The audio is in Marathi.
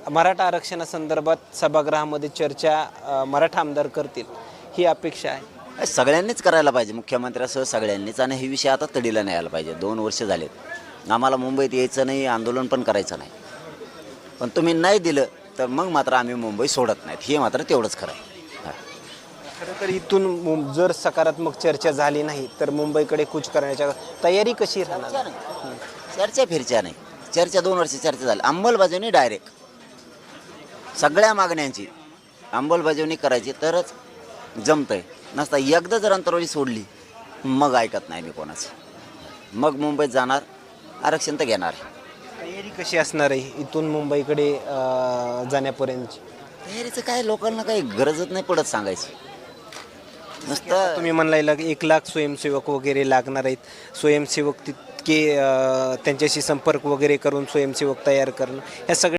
मराठा आरक्षणासंदर्भात सभागृहामध्ये चर्चा मराठा आमदार करतील ही अपेक्षा आहे. सगळ्यांनीच करायला पाहिजे, मुख्यमंत्र्यासह सगळ्यांनीच. आणि हे विषय आता तडीला नाही यायला पाहिजे. 2 वर्ष झालेत, आम्हाला मुंबईत यायचं नाही, आंदोलन पण करायचं नाही. पण तुम्ही नाही दिलं तर मग मात्र आम्ही मुंबई सोडत नाहीत, हे मात्र तेवढंच खरं आहे. खरं तर इथून जर सकारात्मक चर्चा झाली नाही तर मुंबईकडे कूच करण्याच्या तयारी कशी राहणार? चर्चा फिरच्या नाही, चर्चा 2 वर्ष चर्चा झाली. अंमलबजावणी डायरेक्ट सगळ्या मागण्यांची अंमलबजावणी करायची तरच जमतंय. नसता एकदा जर अंतरावली सोडली मग ऐकत नाही मी कोणाचं. मग मुंबईत जाणार, आरक्षण तर घेणार. तयारी कशी असणार आहे इथून मुंबईकडे जाण्यापर्यंतची? तयारीचं काय, लोकांना काही गरजच नाही पडत सांगायची. नुसतं तुम्ही म्हणला 1 लाख स्वयंसेवक वगैरे लागणार आहेत. स्वयंसेवक तितके त्यांच्याशी संपर्क वगैरे करून स्वयंसेवक तयार करणं, ह्या सगळ्या